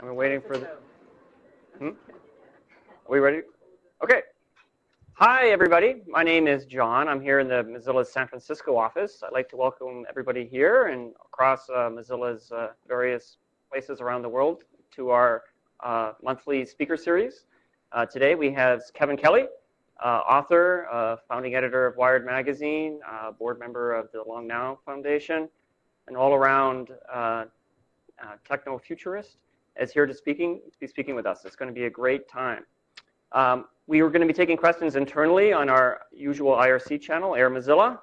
And we're waiting for the... Are we ready? Okay. Hi, everybody. My name is John. I'm here in the Mozilla's San Francisco office. I'd like to welcome everybody here and across Mozilla's various places around the world to our monthly speaker series. Today we have Kevin Kelly, author, founding editor of Wired Magazine, board member of the Long Now Foundation, an all-around techno-futurist, is here to be speaking with us. It's going to be a great time. We are going to be taking questions internally on our usual IRC channel, Air Mozilla.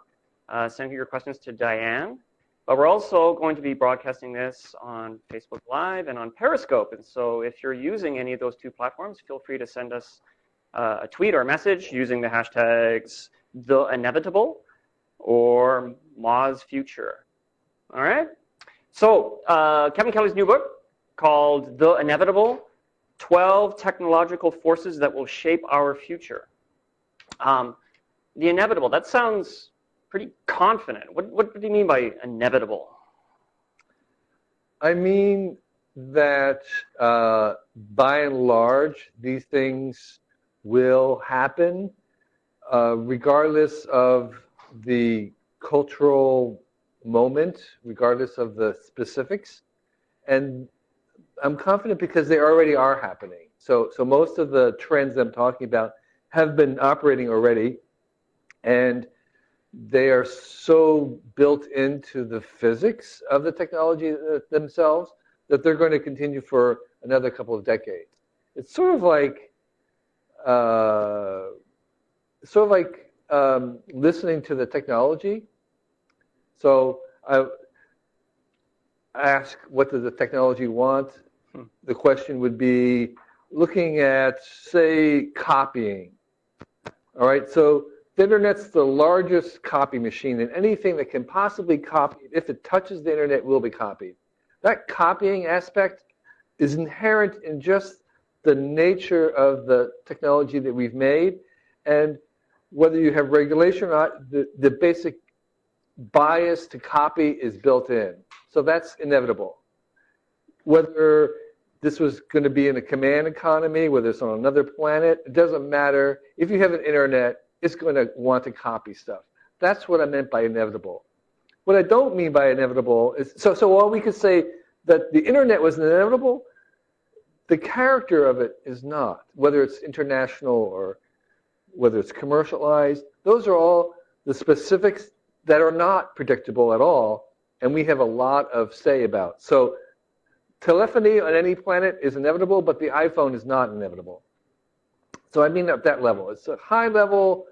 Send your questions to Diane. But we're also going to be broadcasting this on Facebook Live and on Periscope. And so if you're using any of those two platforms, feel free to send us a tweet or a message using the hashtags #TheInevitable or MozFuture. All right? So Kevin Kelly's new book called The Inevitable, 12 Technological Forces That Will Shape Our Future. The inevitable, that sounds pretty confident. What do you mean by inevitable? I mean that by and large, these things will happen regardless of the cultural moment, regardless of the specifics. And I'm confident because they already are happening. So most of the trends I'm talking about have been operating already, and they are so built into the physics of the technology themselves that they're going to continue for another couple of decades. It's sort of like listening to the technology. So I ask, what does the technology want? The question would be looking at, say, copying. All right, so the internet's the largest copy machine, and anything that can possibly copy, if it touches the internet, will be copied. That copying aspect is inherent in just the nature of the technology that we've made, and whether you have regulation or not, the basic bias to copy is built in. So that's inevitable. Whether this was going to be in a command economy, whether it's on another planet, it doesn't matter. If you have an internet, it's going to want to copy stuff. That's what I meant by inevitable. What I don't mean by inevitable is, so while we could say that the internet was inevitable, the character of it is not. Whether it's international or whether it's commercialized, those are all the specifics that are not predictable at all, and we have a lot of say about. So telephony on any planet is inevitable, but the iPhone is not inevitable. So I mean at that level. It's a high level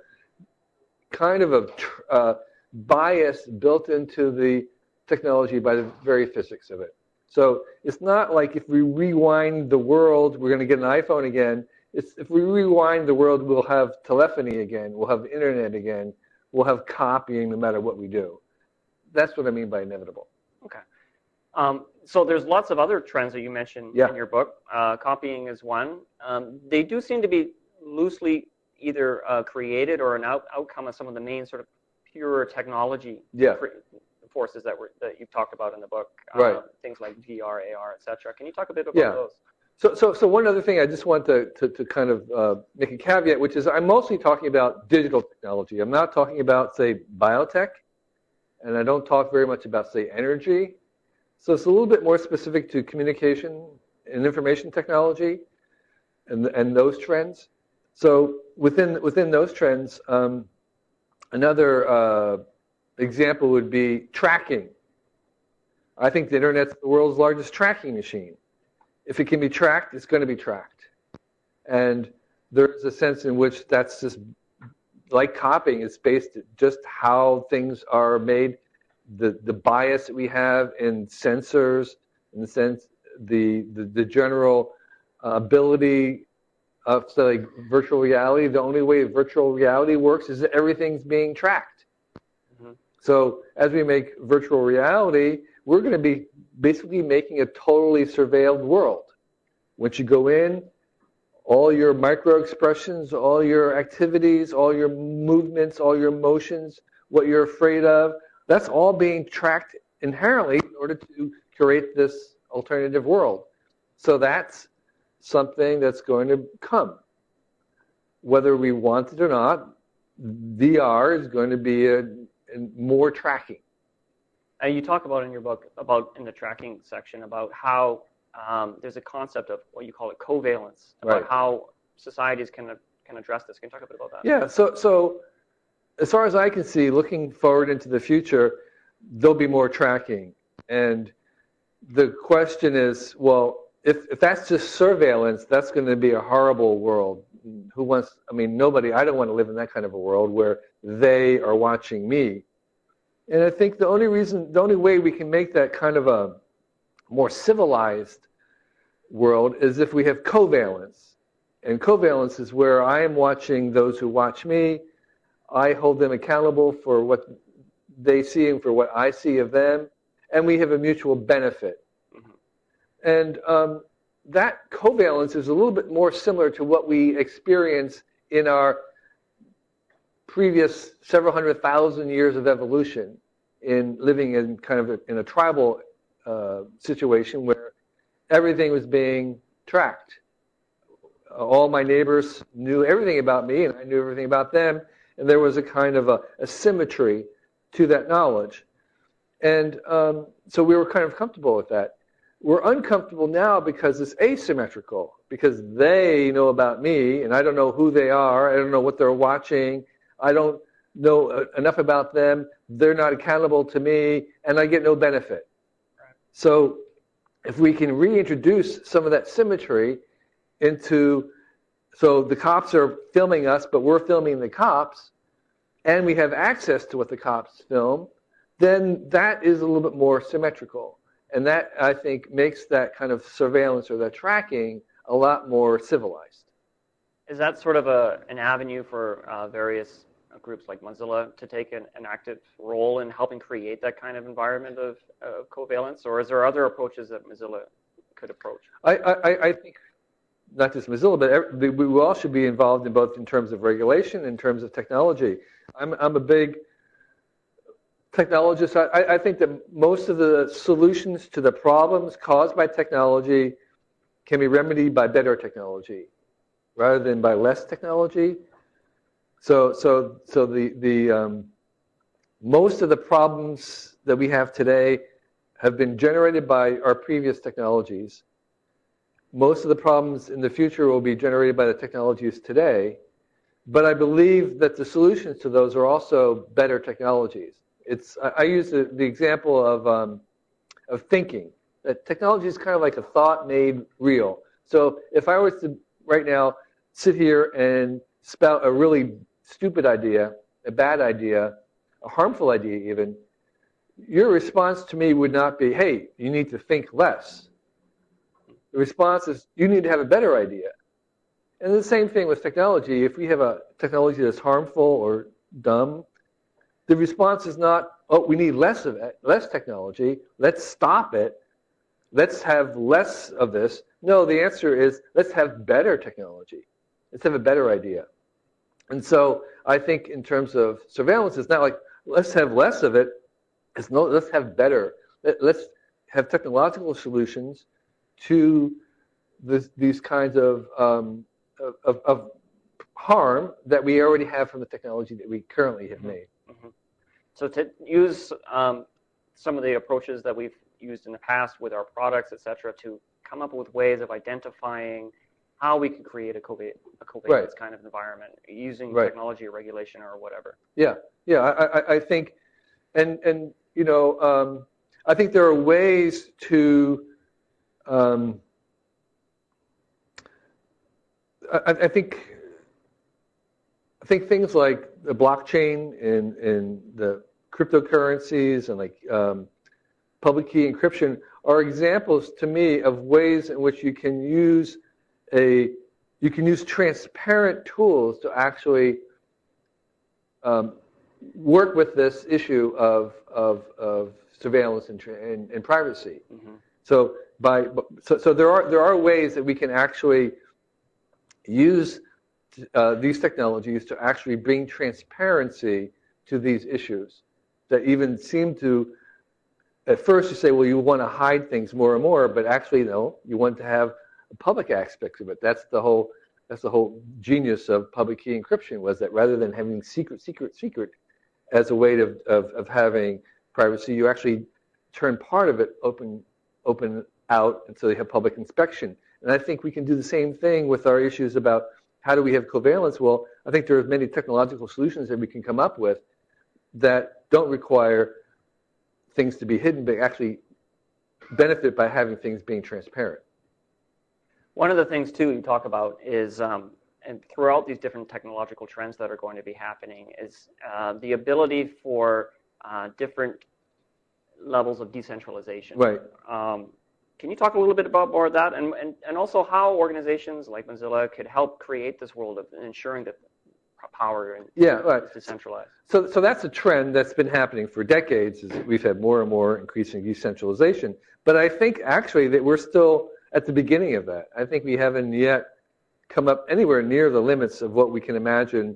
kind of a bias built into the technology by the very physics of it. So it's not like if we rewind the world, we're going to get an iPhone again. It's if we rewind the world, we'll have telephony again, we'll have internet again, we'll have copying no matter what we do. That's what I mean by inevitable. Okay. So there's lots of other trends that you mentioned in your book. Copying is one. They do seem to be loosely either created or an outcome of some of the main sort of pure technology forces that you've talked about in the book. Right. Things like VR, AR, etc. Can you talk a bit about those? So one other thing I just want to kind of make a caveat, which is I'm mostly talking about digital technology. I'm not talking about, say, biotech, and I don't talk very much about, say, energy. So it's a little bit more specific to communication and information technology and those trends. So within those trends, another example would be tracking. I think the internet's the world's largest tracking machine. If it can be tracked, it's going to be tracked. And there's a sense in which that's just like copying. It's based on just how things are made. The bias that we have in sensors, in the sense the general ability of, say, like virtual reality. The only way virtual reality works is that everything's being tracked. Mm-hmm. So as we make virtual reality, we're going to be basically making a totally surveilled world. Once you go in, all your micro expressions, all your activities, all your movements, all your motions, what you're afraid of, that's all being tracked inherently in order to create this alternative world. So that's something that's going to come. Whether we want it or not, VR is going to be more tracking. And you talk about in your book, about in the tracking section, about how there's a concept of what you call it covalence, about how societies can address this. Can you talk a bit about that? Yeah, so as far as I can see, looking forward into the future, there'll be more tracking. And the question is, well, if that's just surveillance, that's going to be a horrible world. Who wants, I mean, nobody, I don't want to live in that kind of a world where they are watching me. And I think the only way we can make that kind of a more civilized world is if we have covalence. And covalence is where I am watching those who watch me. I hold them accountable for what they see and for what I see of them. And we have a mutual benefit. Mm-hmm. And that covalence is a little bit more similar to what we experience in our previous several 100,000 years of evolution in living in kind of in a tribal situation where everything was being tracked. All my neighbors knew everything about me, and I knew everything about them, and there was a kind of a symmetry to that knowledge. And so we were kind of comfortable with that. We're uncomfortable now because it's asymmetrical, because they know about me, and I don't know who they are, I don't know what they're watching, I don't know enough about them, they're not accountable to me, and I get no benefit. Right. So if we can reintroduce some of that symmetry into, so the cops are filming us, but we're filming the cops, and we have access to what the cops film, then that is a little bit more symmetrical. And that, I think, makes that kind of surveillance or that tracking a lot more civilized. Is that sort of an avenue for various groups like Mozilla to take an active role in helping create that kind of environment of covalence? Or is there other approaches that Mozilla could approach? I think not just Mozilla, but we all should be involved in both in terms of regulation, in terms of technology. I'm a big technologist. I think that most of the solutions to the problems caused by technology can be remedied by better technology rather than by less technology. So the most of the problems that we have today have been generated by our previous technologies. Most of the problems in the future will be generated by the technologies today, but I believe that the solutions to those are also better technologies. I use the example of thinking. That technology is kind of like a thought made real. So if I was to right now sit here and spout a really stupid idea, a bad idea, a harmful idea even, your response to me would not be, hey, you need to think less. The response is, you need to have a better idea. And the same thing with technology. If we have a technology that's harmful or dumb, the response is not, oh, we need less of it, less technology, let's stop it, let's have less of this. No, the answer is, let's have better technology. Let's have a better idea. And so I think in terms of surveillance, it's not like, let's have less of it, it's no, let's have better. Let's have technological solutions to these kinds of harm that we already have from the technology that we currently have made. Mm-hmm. So to use some of the approaches that we've used in the past with our products, et cetera, to come up with ways of identifying how we can create a covalence kind of environment using technology or regulation or whatever. Yeah, I think, and you know, I think there are ways to, I think things like the blockchain and the cryptocurrencies and like public key encryption are examples to me of ways in which you can use transparent tools to actually work with this issue of surveillance and privacy. Mm-hmm. So there are ways that we can actually use these technologies to actually bring transparency to these issues that even seem to at first you say, well, you want to hide things more and more, but actually, no, you want to have a public aspect of it. That's the whole genius of public key encryption, was that rather than having secret as a way of having privacy, you actually turn part of it open out until you have public inspection. And I think we can do the same thing with our issues about how do we have covalence. Well, I think there are many technological solutions that we can come up with that don't require things to be hidden, but actually benefit by having things being transparent. One of the things, too, you talk about is, and throughout these different technological trends that are going to be happening, is the ability for different levels of decentralization. Right. Can you talk a little bit about more of that, and also how organizations like Mozilla could help create this world of ensuring that power is decentralized? So that's a trend that's been happening for decades. Is we've had more and more increasing decentralization. But I think actually that we're still at the beginning of that. I think we haven't yet come up anywhere near the limits of what we can imagine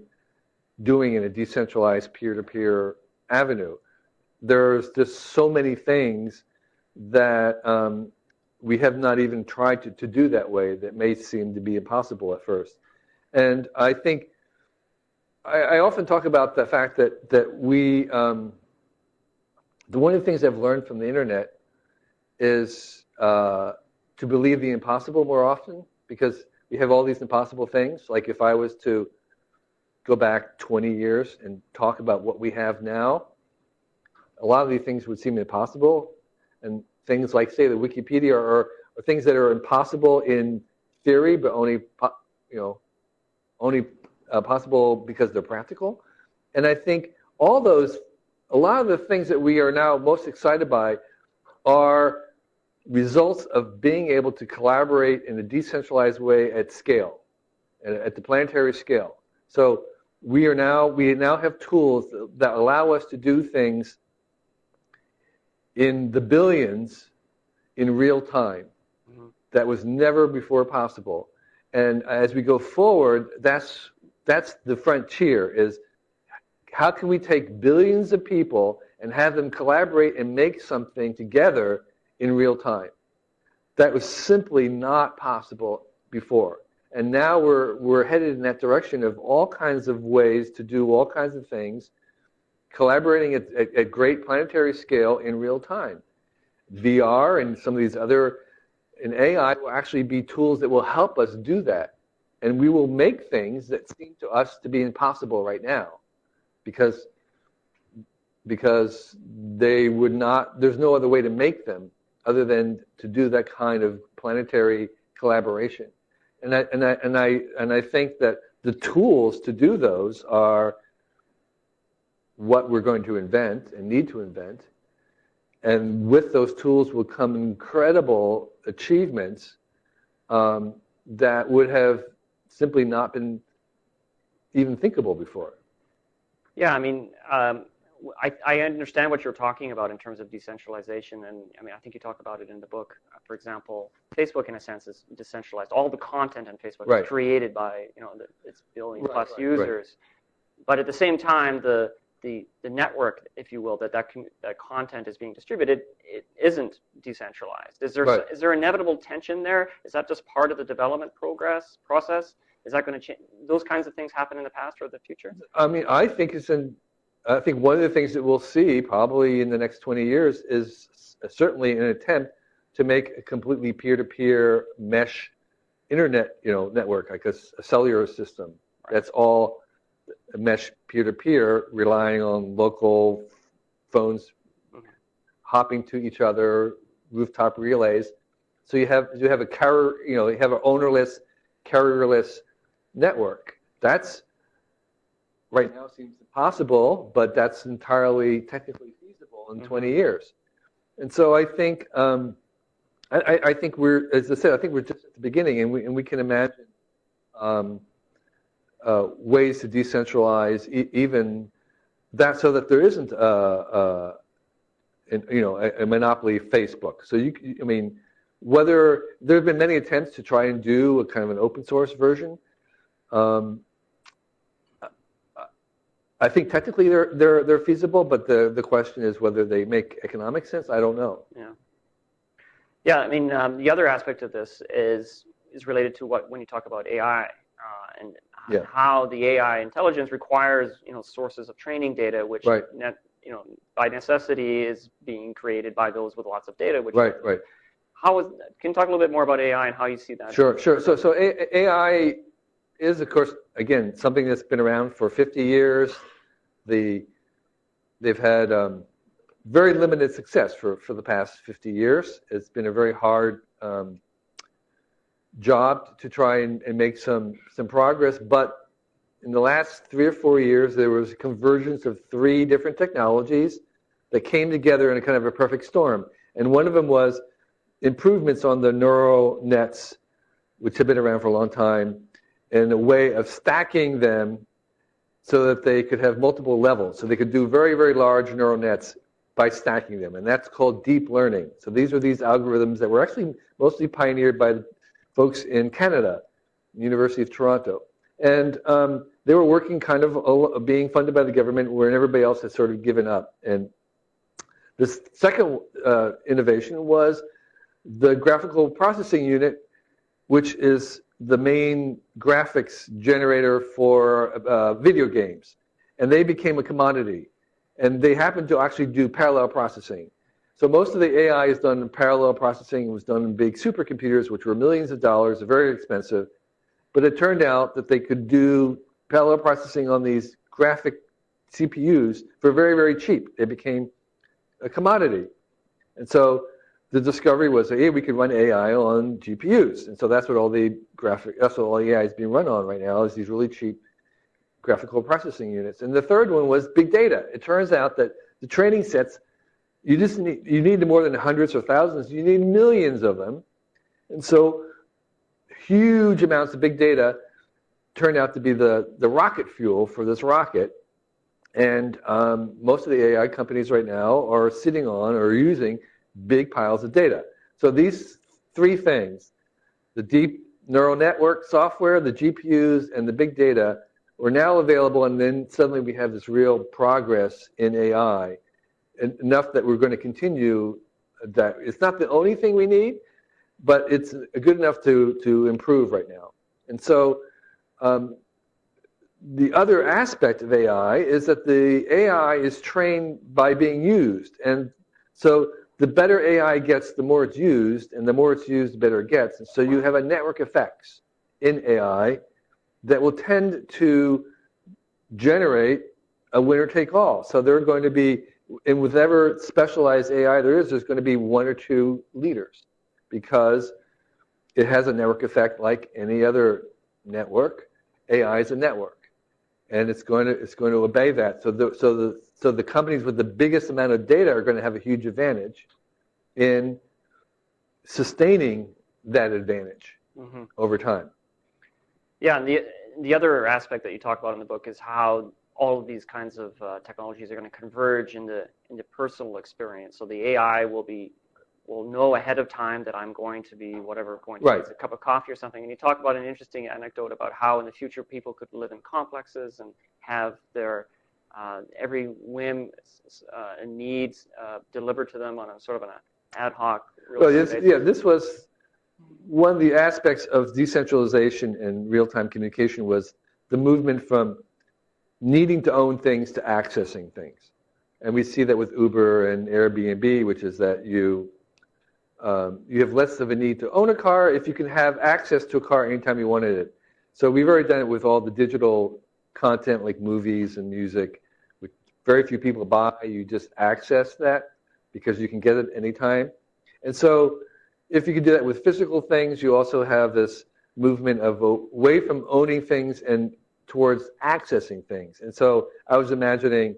doing in a decentralized peer-to-peer avenue. There's just so many things that we have not even tried to do that way that may seem to be impossible at first. And I think I often talk about the fact that we, one of the things I've learned from the internet is to believe the impossible more often, because we have all these impossible things. Like if I was to go back 20 years and talk about what we have now, a lot of these things would seem impossible. And things like, say, the Wikipedia are things that are impossible in theory, but only possible because they're practical. And I think a lot of the things that we are now most excited by are results of being able to collaborate in a decentralized way at scale, at the planetary scale. So we now have tools that allow us to do things in the billions in real time. Mm-hmm. That was never before possible. And as we go forward, that's the frontier, is how can we take billions of people and have them collaborate and make something together in real time? That was simply not possible before. And now we're headed in that direction of all kinds of ways to do all kinds of things, collaborating at great planetary scale in real time. VR and some of these other, and AI will actually be tools that will help us do that. And we will make things that seem to us to be impossible right now, because they would not, there's no other way to make them other than to do that kind of planetary collaboration. And I think that the tools to do those are what we're going to invent and need to invent. And with those tools will come incredible achievements that would have simply not been even thinkable before. Yeah, I mean, I understand what you're talking about in terms of decentralization, and I mean, I think you talk about it in the book. For example, Facebook, in a sense, is decentralized. All the content on Facebook is created by its billion plus users, but at the same time, the network, if you will, that content is being distributed, it isn't decentralized. Is there inevitable tension there? Is that just part of the development process? Is that going to change? Those kinds of things happen in the past or the future? I mean, I think one of the things that we'll see probably in the next 20 years is certainly an attempt to make a completely peer-to-peer mesh internet, network, like a cellular system. That's all mesh peer-to-peer, relying on local phones hopping to each other, rooftop relays. So you have a carrier, you have an ownerless, carrierless network. That's right now seems impossible, but that's entirely technically feasible in 20 years. And so I think I think we're, as I said, I think we're just at the beginning, and we can imagine ways to decentralize even that, so that there isn't a monopoly Facebook. So I mean, whether there have been many attempts to try and do a kind of an open source version, I think technically they're feasible, but the question is whether they make economic sense. I don't know. Yeah. Yeah. I mean, the other aspect of this is related to when you talk about AI and how the AI intelligence requires sources of training data, which by necessity is being created by those with lots of data. Which right. Can you talk a little bit more about AI and how you see that? Sure. So AI is, of course, again, something that's been around for 50 years. They've had very limited success for the past 50 years. It's been a very hard job to try and make some progress. But in the last 3 or 4 years, there was a convergence of 3 different technologies that came together in a kind of a perfect storm. And one of them was improvements on the neural nets, which have been around for a long time, in a way of stacking them so that they could have multiple levels. So they could do very, very large neural nets by stacking them. And that's called deep learning. So these are these algorithms that were actually mostly pioneered by folks in Canada, University of Toronto. And they were working kind of being funded by the government where everybody else had sort of given up. And this second innovation was the graphical processing unit, which is the main graphics generator for video games. And they became a commodity. And they happened to actually do parallel processing. So most of the AI is done in parallel processing. It was done in big supercomputers, which were millions of dollars, very expensive. But it turned out that they could do parallel processing on these graphic CPUs for very, very cheap. They became a commodity. And so the discovery was, hey, we could run AI on GPUs. And so that's what all AI is being run on right now, is these really cheap graphical processing units. And the third one was big data. It turns out that the training sets, you need more than hundreds or thousands. You need millions of them. And so huge amounts of big data turned out to be the rocket fuel for this rocket. And most of the AI companies right now are sitting on or using big piles of data. So these 3 things, the deep neural network software, the GPUs, and the big data, were now available, and then suddenly we have this real progress in AI, enough that we're going to continue that. It's not the only thing we need, but it's good enough to improve right now. And so the other aspect of AI is that the AI is trained by being used. And so the better AI gets, the more it's used, and the more it's used, the better it gets. And so you have a network effects in AI that will tend to generate a winner-take-all. So there are going to be, in whatever specialized AI there's going to be 1 or 2 leaders, because it has a network effect like any other network. AI is a network, and it's going to obey that. So the companies with the biggest amount of data are going to have a huge advantage in sustaining that advantage over time. Yeah, and the other aspect that you talk about in the book is how all of these kinds of technologies are going to converge into personal experience. So the AI will know ahead of time that I'm going to be going to a cup of coffee or something. And you talk about an interesting anecdote about how in the future people could live in complexes and have their every whim and needs delivered to them on a sort of an ad hoc. This was one of the aspects of decentralization and real-time communication was the movement from needing to own things to accessing things. And we see that with Uber and Airbnb, which is that you have less of a need to own a car if you can have access to a car anytime you wanted it. So we've already done it with all the digital content like movies and music, which very few people buy. You just access that because you can get it anytime. And so if you can do that with physical things, you also have this movement of away from owning things and towards accessing things. And so I was imagining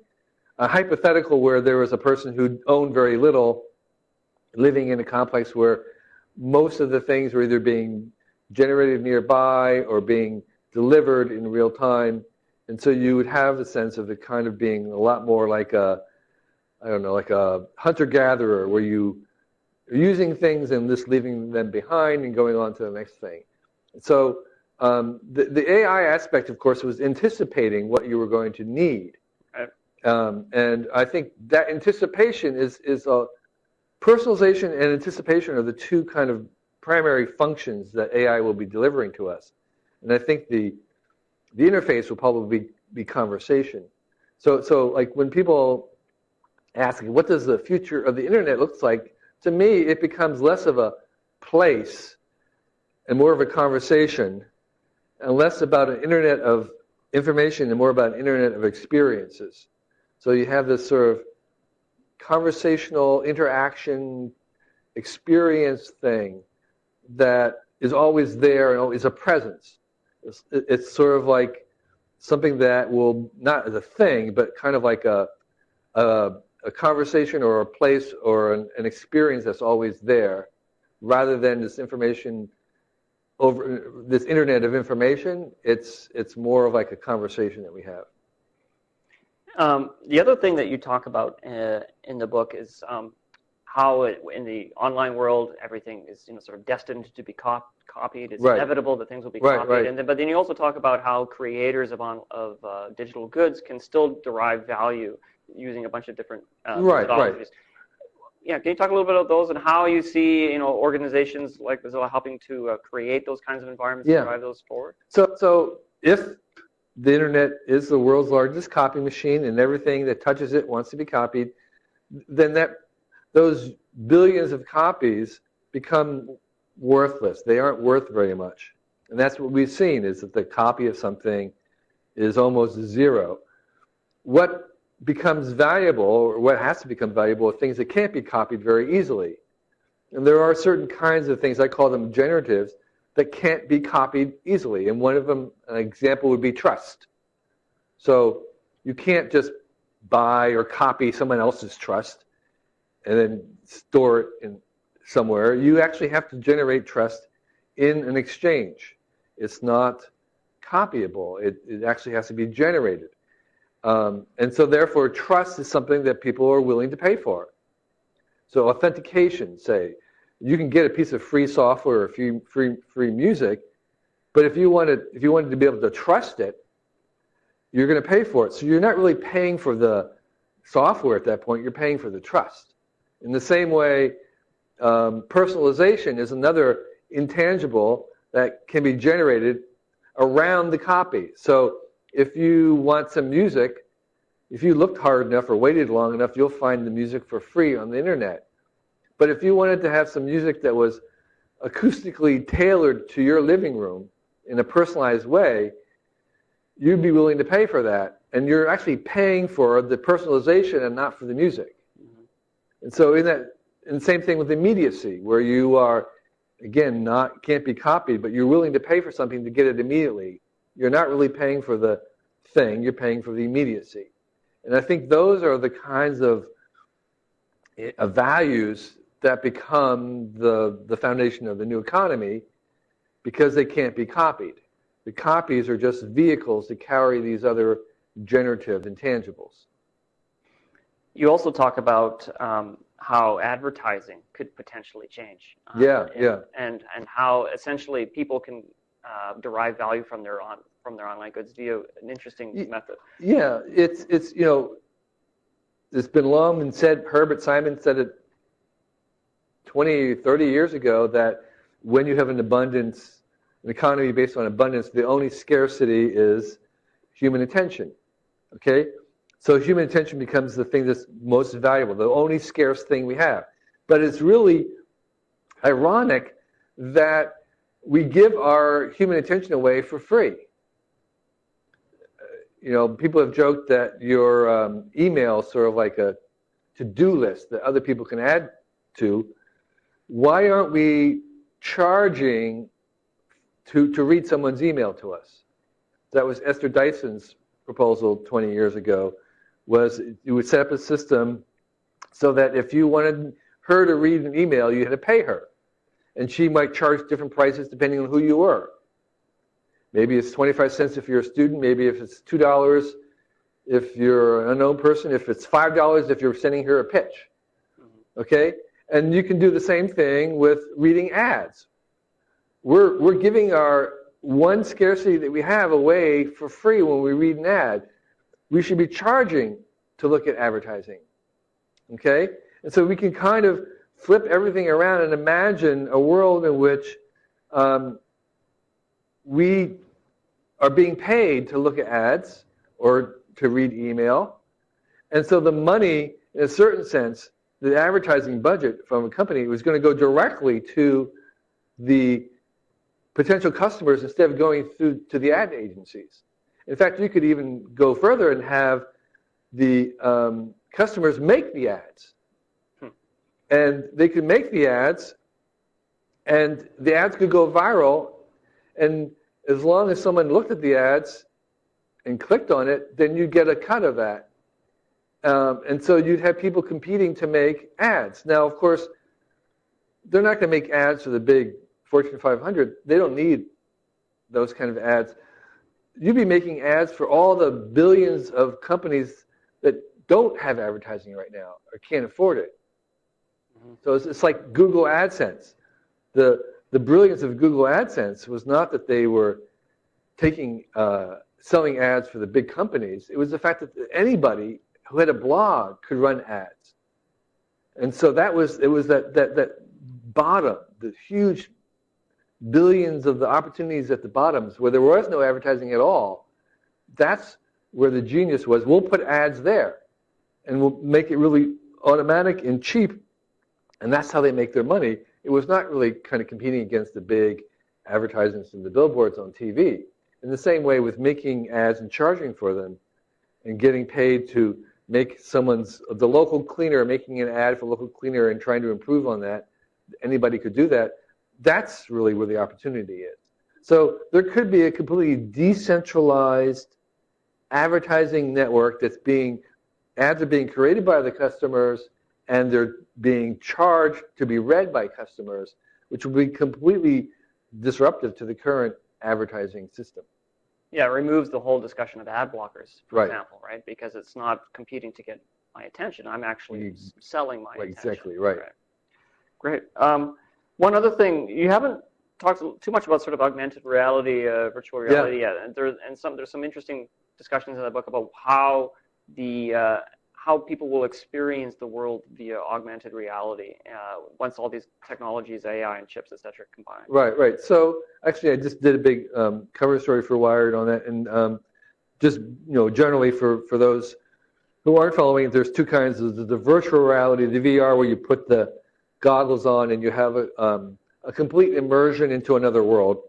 a hypothetical where there was a person who owned very little living in a complex where most of the things were either being generated nearby or being delivered in real time. And so you would have the sense of it kind of being a lot more like a hunter-gatherer where you are using things and just leaving them behind and going on to the next thing. So the AI aspect, of course, was anticipating what you were going to need. And I think that anticipation is personalization and anticipation are the two kind of primary functions that AI will be delivering to us. And I think the interface will probably be conversation. So like when people ask, what does the future of the internet look like? To me, it becomes less of a place and more of a conversation, and less about an internet of information and more about an internet of experiences. So you have this sort of conversational interaction experience thing that is always there and is a presence. It's sort of like something that will, not as a thing, but kind of like a conversation or a place or an experience that's always there, rather than this information over this internet of information. It's more of like a conversation that we have. The other thing that you talk about in the book is how in the online world everything is sort of destined to be copied. It's inevitable that things will be copied. Right. But then you also talk about how creators of digital goods can still derive value using a bunch of different methodologies. Right. Yeah, can you talk a little bit about those and how you see organizations like Mozilla helping to create those kinds of environments and drive those forward? So if the internet is the world's largest copy machine and everything that touches it wants to be copied, then those billions of copies become worthless. They aren't worth very much. And that's what we've seen, is that the copy of something is almost zero. What becomes valuable, or what has to become valuable, are things that can't be copied very easily. And there are certain kinds of things, I call them generatives, that can't be copied easily. And one of them, an example would be trust. So you can't just buy or copy someone else's trust and then store it in somewhere. You actually have to generate trust in an exchange. It's not copyable. It actually has to be generated. And so therefore, trust is something that people are willing to pay for. So authentication, say, you can get a piece of free software or free music, but if you wanted to be able to trust it, you're going to pay for it. So you're not really paying for the software at that point. You're paying for the trust. In the same way, personalization is another intangible that can be generated around the copy. So if you want some music, if you looked hard enough or waited long enough, you'll find the music for free on the internet. But if you wanted to have some music that was acoustically tailored to your living room in a personalized way, you'd be willing to pay for that. And you're actually paying for the personalization and not for the music. Mm-hmm. And so and the same thing with immediacy, where you are, again, can't be copied, but you're willing to pay for something to get it immediately. You're not really paying for the thing, you're paying for the immediacy. And I think those are the kinds of values that become the foundation of the new economy, because they can't be copied. The copies are just vehicles to carry these other generative intangibles. You also talk about how advertising could potentially change. And how essentially people can derive value from their online goods via an interesting method. Yeah, it's been long been said. Herbert Simon said it 20, 30 years ago, that when you have an economy based on abundance, the only scarcity is human attention. Okay? So human attention becomes the thing that's most valuable, the only scarce thing we have. But it's really ironic that we give our human attention away for free. People have joked that your email is sort of like a to-do list that other people can add to. Why aren't we charging to read someone's email to us? That was Esther Dyson's proposal 20 years ago, was you would set up a system so that if you wanted her to read an email, you had to pay her. And she might charge different prices depending on who you were. Maybe it's 25 cents if you're a student, maybe if it's $2 if you're an unknown person, if it's $5 if you're sending her a pitch. Okay? And you can do the same thing with reading ads. We're giving our one scarcity that we have away for free when we read an ad. We should be charging to look at advertising. Okay? And so we can kind of flip everything around and imagine a world in which we are being paid to look at ads or to read email. And so the money, in a certain sense, the advertising budget from a company was going to go directly to the potential customers instead of going through to the ad agencies. In fact, you could even go further and have the customers make the ads. And they could make the ads, and the ads could go viral, and as long as someone looked at the ads and clicked on it, then you'd get a cut of that. And so you'd have people competing to make ads. Now, of course, they're not going to make ads for the big Fortune 500. They don't need those kind of ads. You'd be making ads for all the billions of companies that don't have advertising right now or can't afford it. So it's like Google AdSense. The brilliance of Google AdSense was not that they were selling ads for the big companies. It was the fact that anybody who had a blog could run ads. And so it was that bottom, the huge billions of the opportunities at the bottoms where there was no advertising at all. That's where the genius was. We'll put ads there, and we'll make it really automatic and cheap. And that's how they make their money. It was not really kind of competing against the big advertisements and the billboards on TV. In the same way with making ads and charging for them and getting paid to make the local cleaner making an ad for local cleaner and trying to improve on that, anybody could do that. That's really where the opportunity is. So there could be a completely decentralized advertising network ads are being created by the customers, and they're being charged to be read by customers, which will be completely disruptive to the current advertising system. Yeah, it removes the whole discussion of ad blockers, for example, right? Because it's not competing to get my attention. I'm actually selling my attention. Exactly, right. Great. One other thing, you haven't talked too much about sort of augmented reality, virtual reality yet, and there's some interesting discussions in the book about how people will experience the world via augmented reality once all these technologies, AI and chips, et cetera, combine. Right. So actually, I just did a big cover story for Wired on that, and just generally for those who aren't following, there's two kinds: the virtual reality, the VR, where you put the goggles on and you have a complete immersion into another world,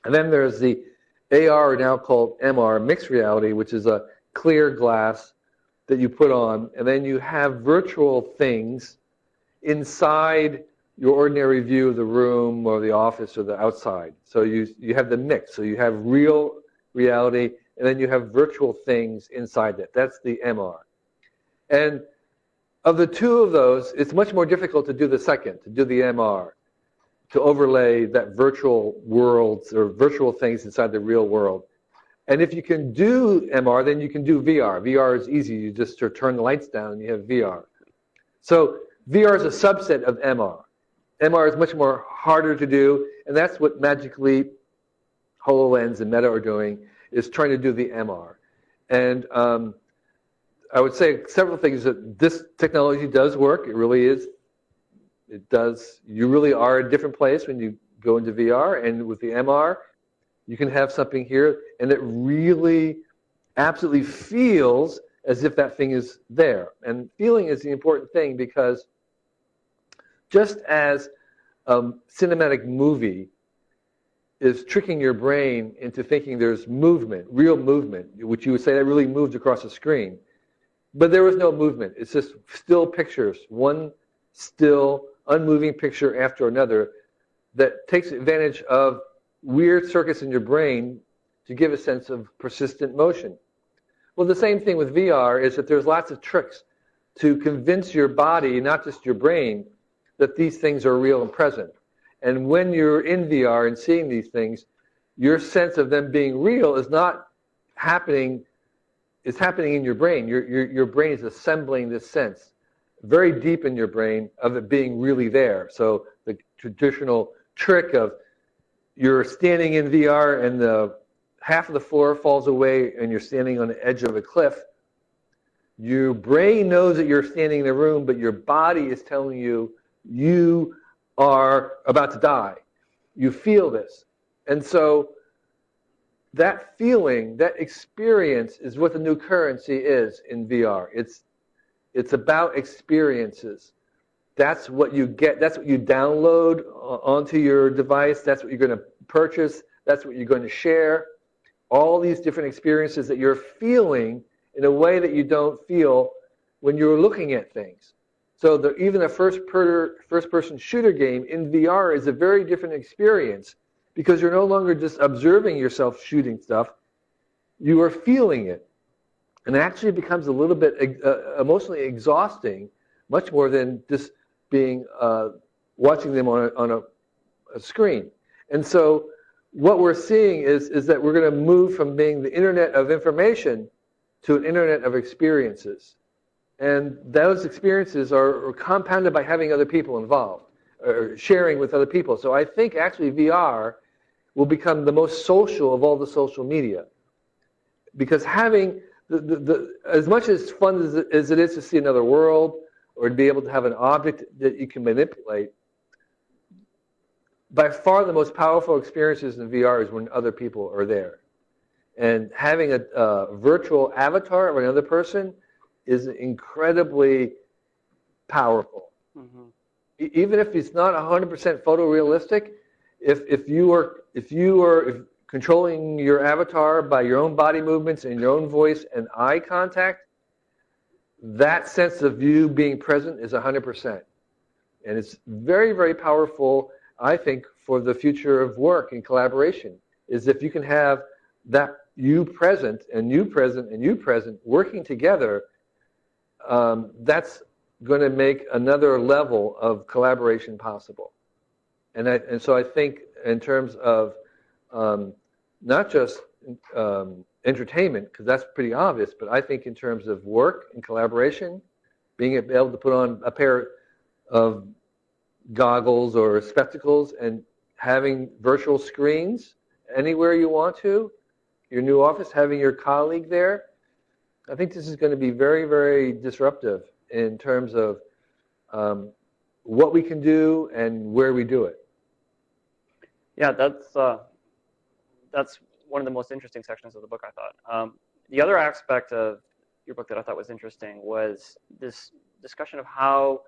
and then there's the AR, now called MR, mixed reality, which is a clear glass that you put on, and then you have virtual things inside your ordinary view of the room or the office or the outside. So you have the mix. So you have real reality, and then you have virtual things inside that. That's the MR. And of the two of those, it's much more difficult to do the second, to do the MR, to overlay that virtual worlds or virtual things inside the real world. And if you can do MR, then you can do VR. VR is easy. You just turn the lights down and you have VR. So VR is a subset of MR. MR is much more harder to do, and that's what Magic Leap, HoloLens, and Meta are doing, is trying to do the MR. And I would say several things. That this technology does work. It really is. It does. You really are a different place when you go into VR, and with the MR, you can have something here, and it really absolutely feels as if that thing is there. And feeling is the important thing, because just as a cinematic movie is tricking your brain into thinking there's movement, real movement, which you would say that really moved across the screen, but there was no movement. It's just still pictures, one still, unmoving picture after another, that takes advantage of weird circuits in your brain to give a sense of persistent motion. Well, the same thing with VR is that there's lots of tricks to convince your body, not just your brain, that these things are real and present. And when you're in VR and seeing these things, your sense of them being real is not happening, it's happening in your brain. Your brain is assembling this sense very deep in your brain of it being really there. So the traditional trick of you're standing in VR and half of the floor falls away and you're standing on the edge of a cliff, Your brain knows that you're standing in a room, but your body is telling you you are about to die. You feel this. And so that feeling, that experience is what the new currency is in VR. It's about experiences. That's what you get. That's what you download onto your device. That's what you're going to purchase. That's what you're going to share. All these different experiences that you're feeling in a way that you don't feel when you're looking at things. So even a first-person shooter game in VR is a very different experience because you're no longer just observing yourself shooting stuff. You are feeling it. And it actually becomes a little bit emotionally exhausting, much more than just being watching them on a screen. And so what we're seeing is that we're going to move from being the internet of information to an internet of experiences. And those experiences are compounded by having other people involved, or sharing with other people. So I think actually VR will become the most social of all the social media. Because having as much as fun as it is to see another world or to be able to have an object that you can manipulate, by far the most powerful experiences in VR is when other people are there. And having a virtual avatar of another person is incredibly powerful. Mm-hmm. Even if it's not 100% photorealistic, if you are controlling your avatar by your own body movements and your own voice and eye contact, that sense of you being present is 100%. And it's very, very powerful, I think, for the future of work and collaboration, is if you can have that you present and you present and you present working together, that's going to make another level of collaboration possible. And so I think in terms of not just entertainment, because that's pretty obvious, but I think in terms of work and collaboration, being able to put on a pair of goggles or spectacles and having virtual screens anywhere you want to, your new office, having your colleague there, I think this is going to be very, very disruptive in terms of what we can do and where we do it. Yeah, that's one of the most interesting sections of the book, I thought. The other aspect of your book that I thought was interesting was this discussion of how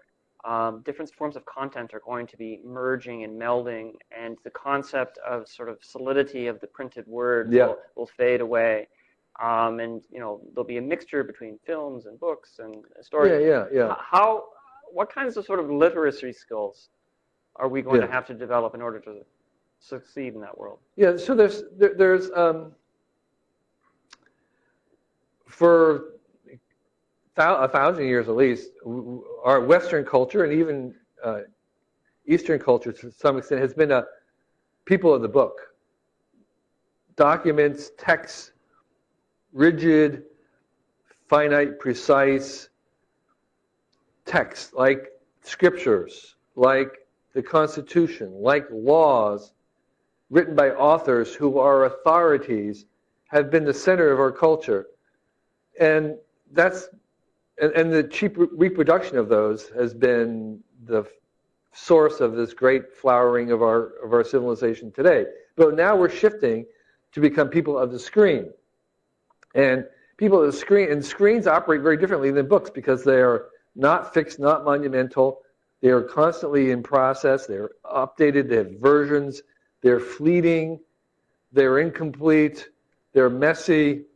different forms of content are going to be merging and melding, and the concept of sort of solidity of the printed word will fade away. And there'll be a mixture between films and books and stories. What kinds of sort of literacy skills are we going to have to develop in order to succeed in that world? Yeah, so there's for 1,000 years at least, our Western culture and even Eastern culture to some extent has been a people of the book. Documents, texts, rigid, finite, precise texts like scriptures, like the Constitution, like laws written by authors who are authorities have been the center of our culture. And the cheap reproduction of those has been the source of this great flowering of our civilization today. But now we're shifting to become people of the screen. And people of the screen, and screens operate very differently than books because they are not fixed, not monumental. They are constantly in process. They're updated. They have versions. They're fleeting. They're incomplete. They're messy.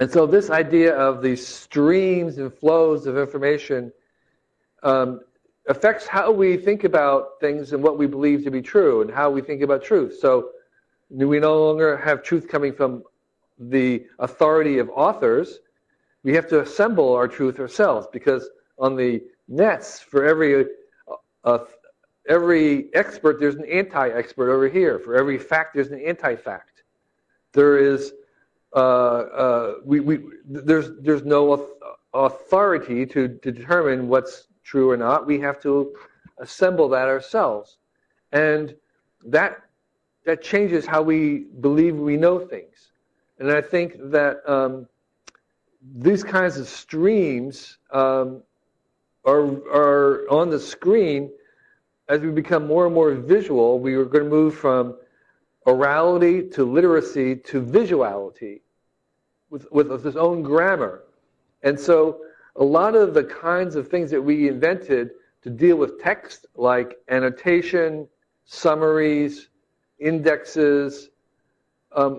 And so this idea of these streams and flows of information affects how we think about things and what we believe to be true and how we think about truth. So we no longer have truth coming from the authority of authors. We have to assemble our truth ourselves, because on the nets, for every expert, there's an anti-expert over here. For every fact, there's an anti-fact. There is there's no authority to determine what's true or not. We have to assemble that ourselves, and that changes how we believe we know things. And I think that these kinds of streams are on the screen. As we become more and more visual, we are going to move from orality to literacy to visuality with its own grammar. And so a lot of the kinds of things that we invented to deal with text, like annotation, summaries, indexes,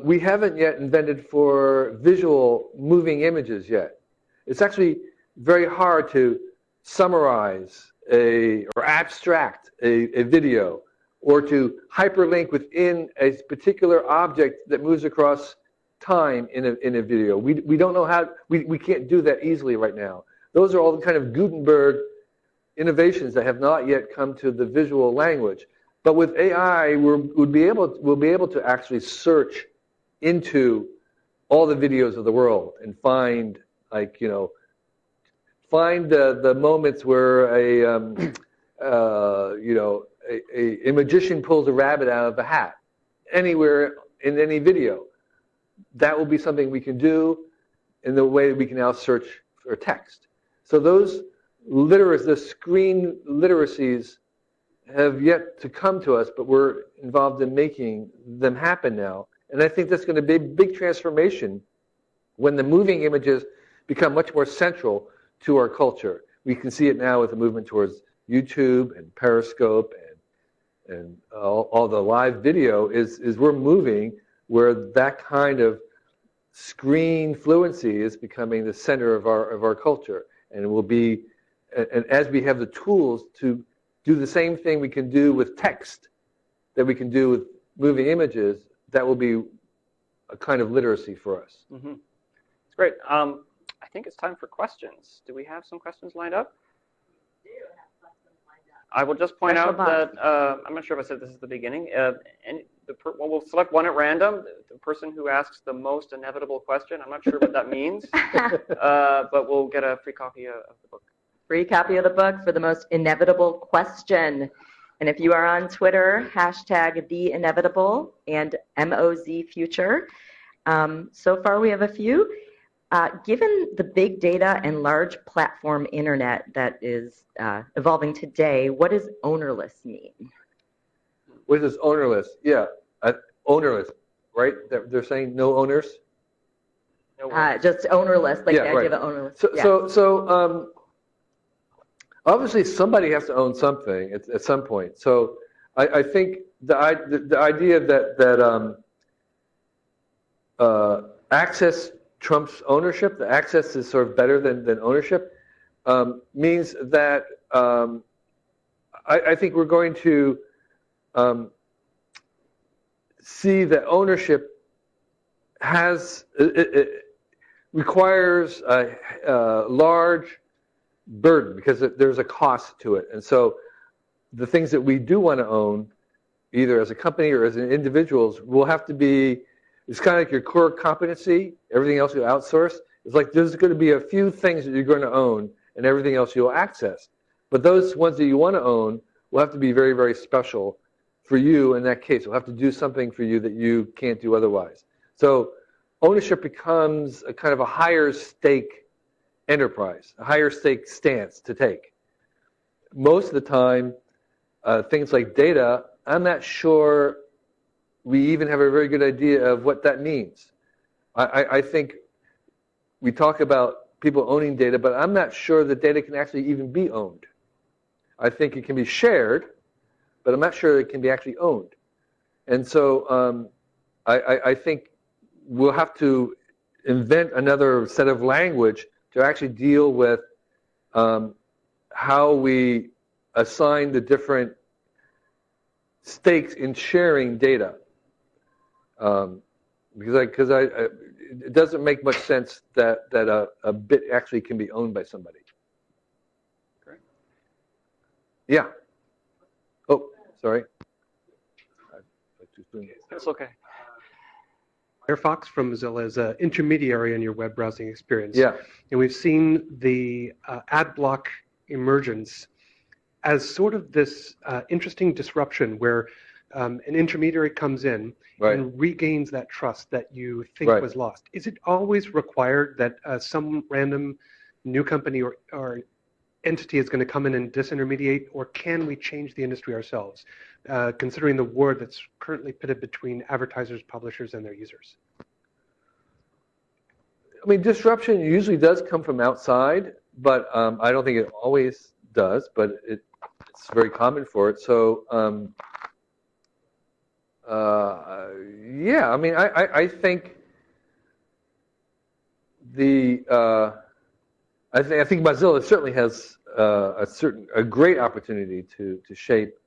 we haven't yet invented for visual moving images yet. It's actually very hard to summarize or abstract a video, or to hyperlink within a particular object that moves across time in a video. We don't know how, we can't do that easily right now. Those are all the kind of Gutenberg innovations that have not yet come to the visual language. But with AI, we'll be able to actually search into all the videos of the world and find, like, find the moments where a magician pulls a rabbit out of a hat anywhere in any video. That will be something we can do in the way that we can now search for text. So those the screen literacies have yet to come to us, but we're involved in making them happen now. And I think that's going to be a big transformation when the moving images become much more central to our culture. We can see it now with the movement towards YouTube and Periscope and all the live video is we're moving where that kind of screen fluency is becoming the center of our culture, and it will be, and as we have the tools to do the same thing we can do with text that we can do with moving images, that will be a kind of literacy for us. Mm-hmm. That's great. I think it's time for questions. Do we have some questions lined up? I will just point out that, I'm not sure if I said this at the beginning, we'll select one at random. The person who asks the most inevitable question, I'm not sure what that means, but we'll get a free copy of the book. Free copy of the book for the most inevitable question. And if you are on Twitter, hashtag #TheInevitable and MOZFuture. So far we have a few. Given the big data and large platform internet that is evolving today, what does ownerless mean? What is ownerless? Yeah, ownerless, right? They're saying no owners? No just ownerless, like yeah, the idea right. of ownerless. So obviously somebody has to own something at some point. So I think the idea that access trumps ownership, the access is sort of better than ownership, means that I think we're going to see that ownership it requires a large burden because there's a cost to it. And so the things that we do want to own, either as a company or as an individuals, will have to be, it's kind of like your core competency. Everything else you outsource. It's like there's going to be a few things that you're going to own and everything else you'll access. But those ones that you want to own will have to be very, very special for you in that case. We'll have to do something for you that you can't do otherwise. So ownership becomes a kind of a higher stake enterprise, a higher stake stance to take. Most of the time, things like data, I'm not sure we even have a very good idea of what that means. I think we talk about people owning data, but I'm not sure that data can actually even be owned. I think it can be shared, but I'm not sure it can be actually owned. And so I think we'll have to invent another set of language to actually deal with how we assign the different stakes in sharing data. Because it doesn't make much sense that a bit actually can be owned by somebody. Great. Yeah. Oh, sorry. It's okay. Firefox from Mozilla is an intermediary in your web browsing experience. Yeah. And we've seen the ad block emergence as sort of this interesting disruption where an intermediary comes in Right. and regains that trust that you think Right. was lost. Is it always required that some random new company or entity is going to come in and disintermediate, or can we change the industry ourselves, considering the war that's currently pitted between advertisers, publishers, and their users? I mean, disruption usually does come from outside, but I don't think it always does, but it's very common for it. So, yeah, I mean, I think I think Mozilla certainly has a great opportunity to shape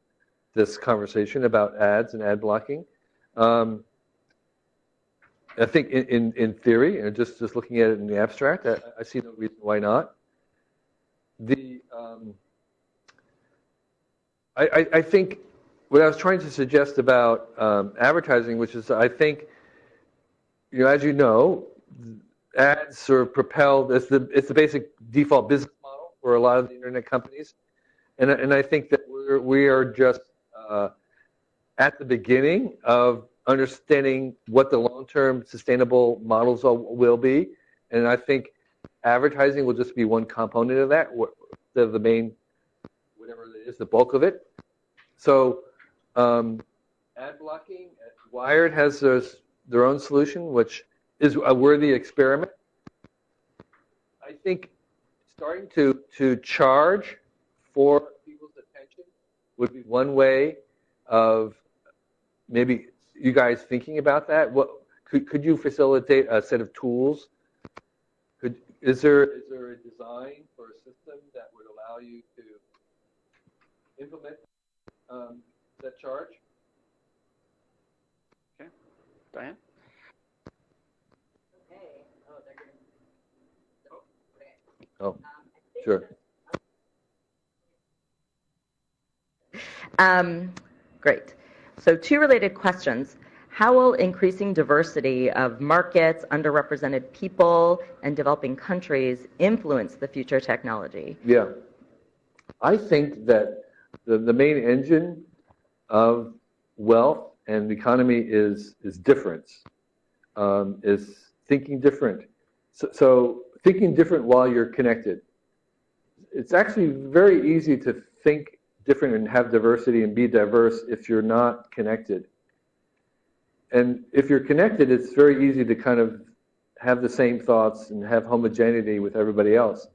this conversation about ads and ad blocking. I think in theory, and just looking at it in the abstract, I see no reason why not. I think what I was trying to suggest about advertising, which is I think, as you know, ads are propelled. It's the basic default business model for a lot of the internet companies, and I think that we are just at the beginning of understanding what the long-term sustainable models will be, and I think advertising will just be one component of that, the main, whatever it is, the bulk of it. So, ad blocking, Wired has their own solution, which is a worthy experiment. I think starting to charge for people's attention would be one way of maybe you guys thinking about that. What could you facilitate a set of tools? Is there a design for a system that would allow you to implement that charge? Okay, Diane. Oh, sure. Great. So 2 related questions. How will increasing diversity of markets, underrepresented people, and developing countries influence the future technology? Yeah. I think that the main engine of wealth and the economy is difference, is thinking different. So thinking different while you're connected. It's actually very easy to think different and have diversity and be diverse if you're not connected. And if you're connected, it's very easy to kind of have the same thoughts and have homogeneity with everybody else.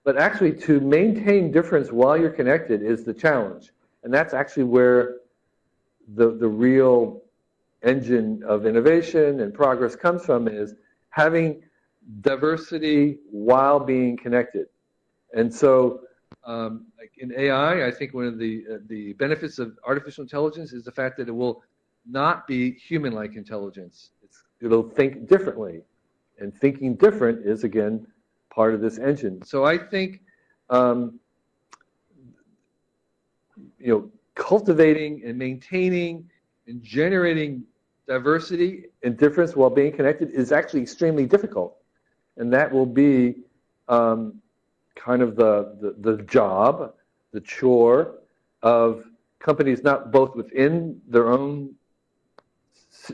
But actually, to maintain difference while you're connected is the challenge. And that's actually where the real engine of innovation and progress comes from, is having diversity while being connected. And so, like in AI, I think one of the benefits of artificial intelligence is the fact that it will not be human-like intelligence. It'll think differently. And thinking different is, again, part of this engine. So I think, cultivating and maintaining and generating diversity and difference while being connected is actually extremely difficult. And that will be kind of the job, the chore of companies, not both within their own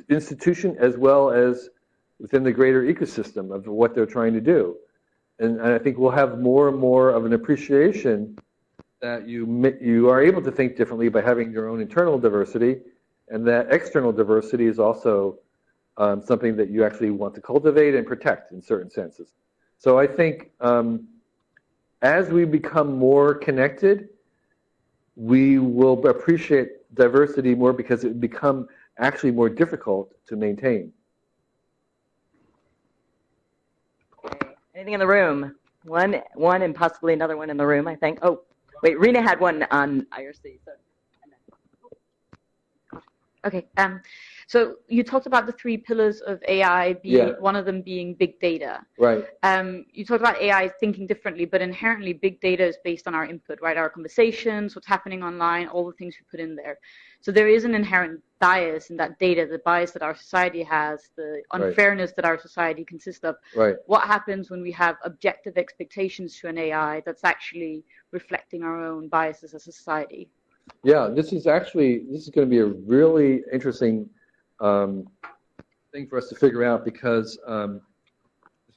institution as well as within the greater ecosystem of what they're trying to do. And I think we'll have more and more of an appreciation that you are able to think differently by having your own internal diversity, and that external diversity is also something that you actually want to cultivate and protect in certain senses. So I think as we become more connected, we will appreciate diversity more because it will become actually more difficult to maintain. Okay. Anything in the room? One and possibly another one in the room, I think. Oh, wait, Rena had one on IRC. Okay. So you talked about the 3 pillars of AI, one of them being big data. Right. You talked about AI thinking differently, but inherently big data is based on our input, right? Our conversations, what's happening online, all the things we put in there. So there is an inherent bias in that data, the bias that our society has, the unfairness that our society consists of. Right. What happens when we have objective expectations to an AI that's actually reflecting our own biases as a society? Yeah, this is going to be a really interesting thing for us to figure out because the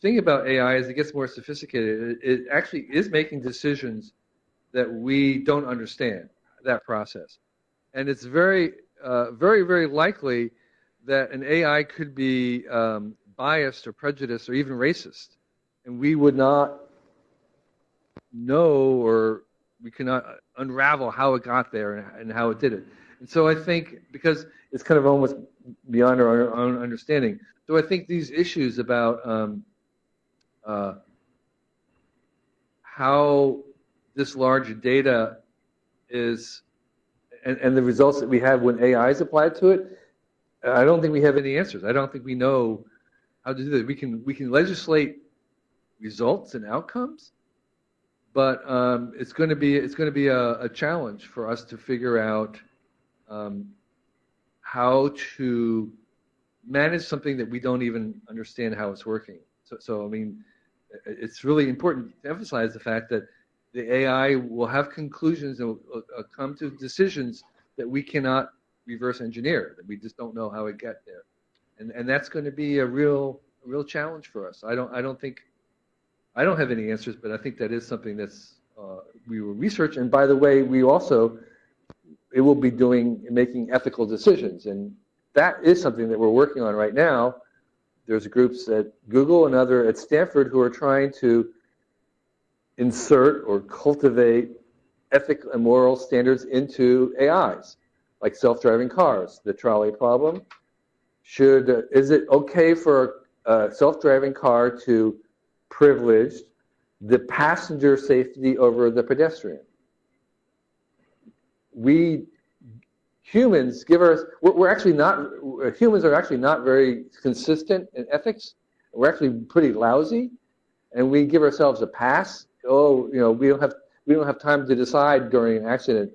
thing about AI is it gets more sophisticated. It actually is making decisions that we don't understand, that process. And it's very, very likely that an AI could be biased or prejudiced or even racist. And we would not know, or we cannot unravel how it got there and how it did it. And so I think, because it's kind of almost beyond our own understanding, so I think these issues about how this large data is, and the results that we have when AI is applied to it, I don't think we have any answers. I don't think we know how to do that. We can legislate results and outcomes, but it's going to be a challenge for us to figure out how to manage something that we don't even understand how it's working. So I mean, it's really important to emphasize the fact that the AI will have conclusions and will come to decisions that we cannot reverse engineer, that we just don't know how it got there, and that's going to be a real challenge for us. I don't have any answers, but I think that is something that's we will research. And by the way, it will be making ethical decisions, and that is something that we're working on right now. There's groups at Google and other at Stanford who are trying to insert or cultivate ethical and moral standards into AIs, like self-driving cars, the trolley problem. Is it okay for a self-driving car to privilege the passenger safety over the pedestrian? Humans are actually not very consistent in ethics. We're actually pretty lousy, and we give ourselves a pass. Oh, we don't have time to decide during an accident.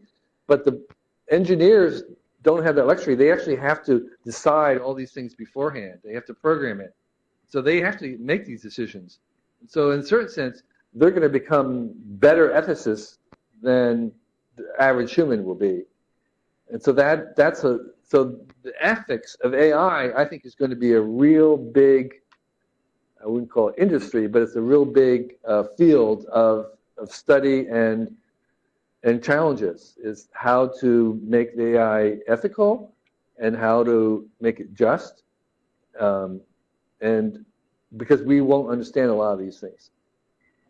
But the engineers don't have that luxury. They actually have to decide all these things beforehand. They have to program it. So they have to make these decisions. And so in a certain sense, they're going to become better ethicists than the average human will be. And so so the ethics of AI, I think, is going to be a real big, I wouldn't call it industry, but it's a real big field of study and challenges, is how to make the AI ethical and how to make it just, and because we won't understand a lot of these things.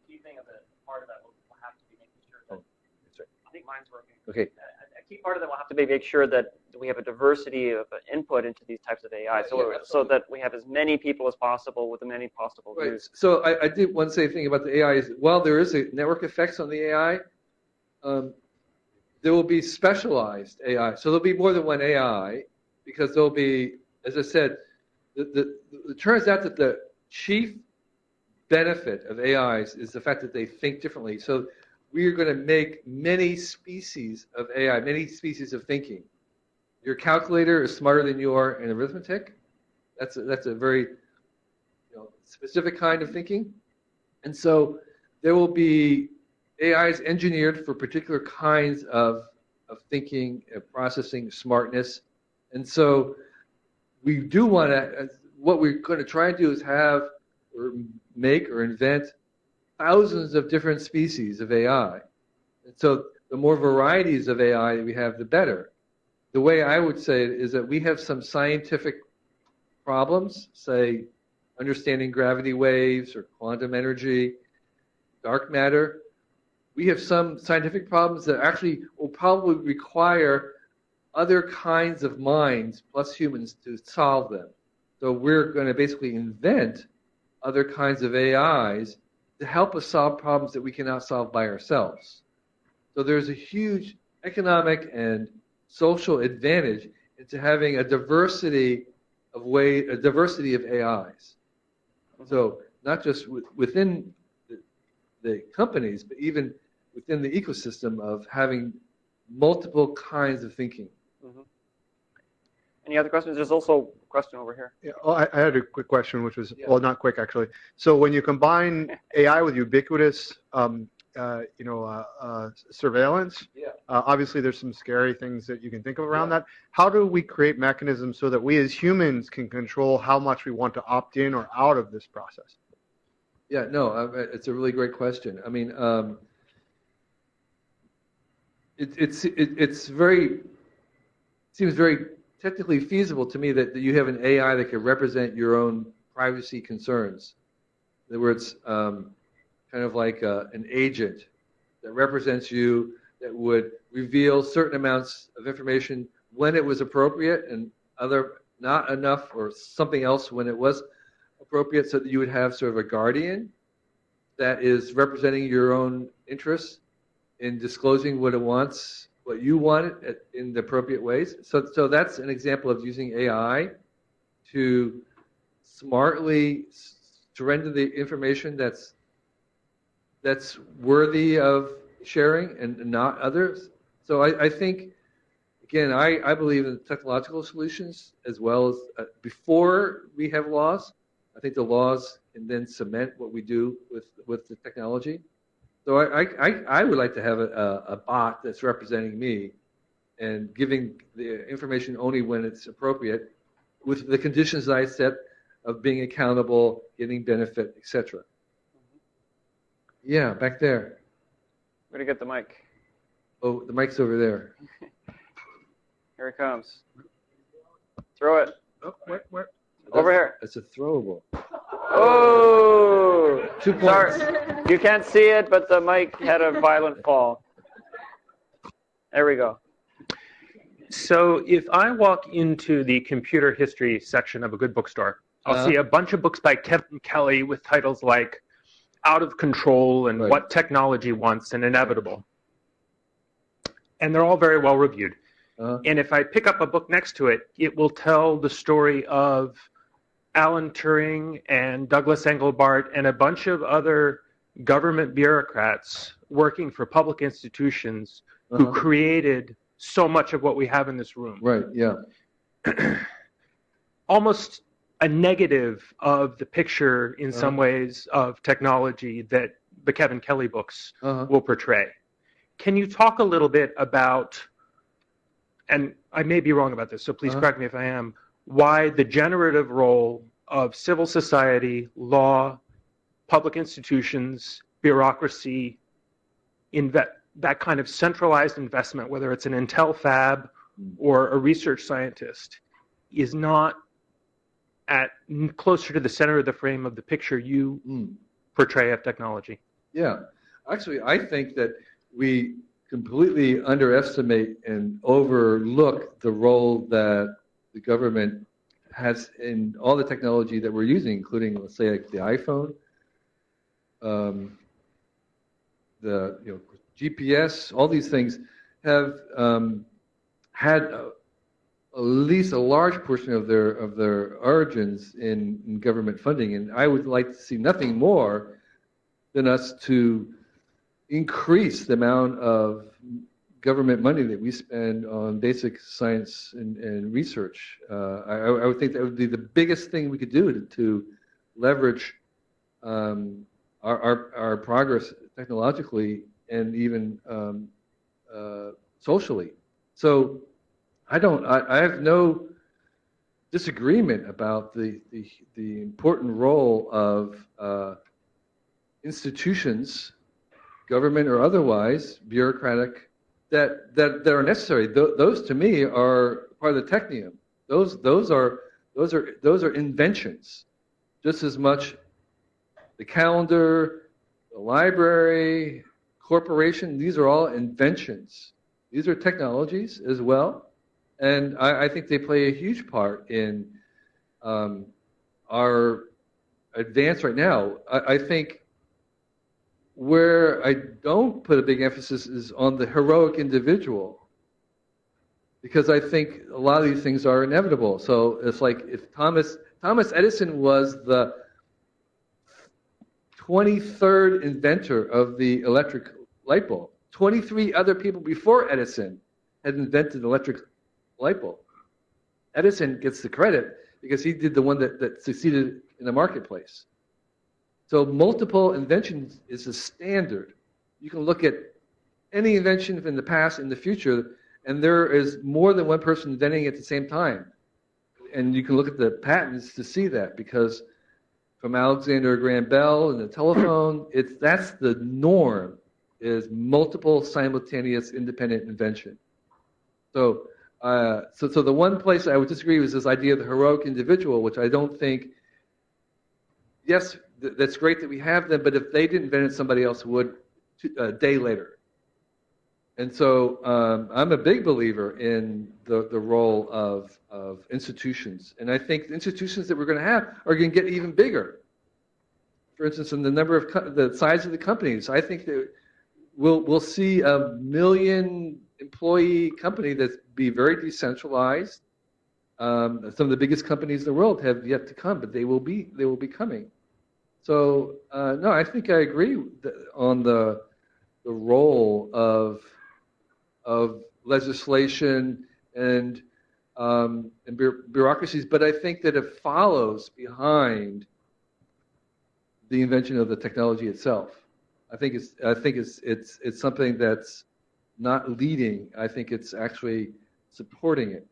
The key thing of it, part of that will have to be making sure that, that's right. I think mine's working. Okay. A key part of that will have to be make sure that we have a diversity of input into these types of AI, so that we have as many people as possible with as many possible views. So I did want to say a thing about the AI is, while there is a network effects on the AI, there will be specialized AI. So there'll be more than one AI, because there'll be, as I said, it turns out that the chief benefit of AIs is the fact that they think differently. So we are going to make many species of AI, many species of thinking. Your calculator is smarter than you are in arithmetic. That's a very specific kind of thinking. And so there will be AIs engineered for particular kinds of thinking, processing, smartness. And so we do want to, what we're going to try and do is have or make or invent thousands of different species of AI. And so the more varieties of AI that we have, the better. The way I would say it is that we have some scientific problems, say understanding gravity waves or quantum energy, dark matter. We have some scientific problems that actually will probably require other kinds of minds plus humans to solve them. So we're going to basically invent other kinds of AIs to help us solve problems that we cannot solve by ourselves. So there's a huge economic and social advantage into having a diversity of AIs. So not just within the companies, but even within the ecosystem of having multiple kinds of thinking. Mm-hmm. Any other questions? There's also a question over here. Yeah, I had a quick question, which was, well, not quick actually. So when you combine AI with ubiquitous surveillance. Yeah. Obviously, there's some scary things that you can think of around that. How do we create mechanisms so that we as humans can control how much we want to opt in or out of this process? Yeah, no, it's a really great question. I mean, it's very seems very technically feasible to me that you have an AI that can represent your own privacy concerns. In other words, kind of like an agent that represents you, that would reveal certain amounts of information when it was appropriate and other not enough or something else when it was appropriate, so that you would have sort of a guardian that is representing your own interests in disclosing what it wants, what you want in the appropriate ways. So that's an example of using AI to smartly surrender the information that's worthy of sharing and not others. So I think, again, I believe in technological solutions as well as before we have laws. I think the laws can then cement what we do with the technology. So I would like to have a bot that's representing me and giving the information only when it's appropriate, with the conditions that I set of being accountable, getting benefit, etc. Yeah, back there. Where to get the mic? Oh, the mic's over there. Here it comes. Throw it. Oh, where? Over here. It's a throwable. Oh! 2 points. Sorry. You can't see it, but the mic had a violent fall. There we go. So if I walk into the computer history section of a good bookstore, I'll see a bunch of books by Kevin Kelly with titles like Out of Control and What Technology Wants and Inevitable. And they're all very well reviewed. And if I pick up a book next to it, it will tell the story of Alan Turing and Douglas Engelbart and a bunch of other government bureaucrats working for public institutions who created so much of what we have in this room. Right, yeah. Almost a negative of the picture in some ways of technology that the Kevin Kelly books will portray. Can you talk a little bit about, and I may be wrong about this, so please correct me if I am, why the generative role of civil society, law, public institutions, bureaucracy, that kind of centralized investment, whether it's an Intel fab or a research scientist, is not closer to the center of the frame of the picture you portray of technology? Yeah. Actually, I think that we completely underestimate and overlook the role that the government has in all the technology that we're using, including, let's say, like the iPhone, the GPS. All these things have had at least a large portion of their origins in government funding, and I would like to see nothing more than us to increase the amount of government money that we spend on basic science and research. I would think that would be the biggest thing we could do to leverage our progress technologically and even socially. So I have no disagreement about the important role of institutions, government or otherwise, bureaucratic, that are necessary. Those to me are part of the technium. Those are inventions, just as much the calendar, the library, corporation. These are all inventions. These are technologies as well, and I think they play a huge part in our advance right now. I think where I don't put a big emphasis is on the heroic individual, because I think a lot of these things are inevitable. So it's like if Thomas Edison was the 23rd inventor of the electric light bulb, 23 other people before Edison had invented the electric light bulb. Edison gets the credit because he did the one that succeeded in the marketplace. So multiple inventions is a standard, you can look at any invention in the past and the future, and there is more than one person inventing at the same time. And you can look at the patents to see that, because from Alexander Graham Bell and the telephone, that's the norm, is multiple simultaneous independent invention. So, so the one place I would disagree with is this idea of the heroic individual, which I don't think. Yes, that's great that we have them, but if they didn't invent it, somebody else would a day later. And so I'm a big believer in the role of institutions. And I think the institutions that we're going to have are going to get even bigger. For instance, in the number of the size of the companies, I think that we'll see a 1 million employee company that's be very decentralized. Some of the biggest companies in the world have yet to come, but they will be coming. So no, I think I agree on the role of legislation and bureaucracies, but I think that it follows behind the invention of the technology itself. I think it's something that's not leading. I think it's actually supporting it.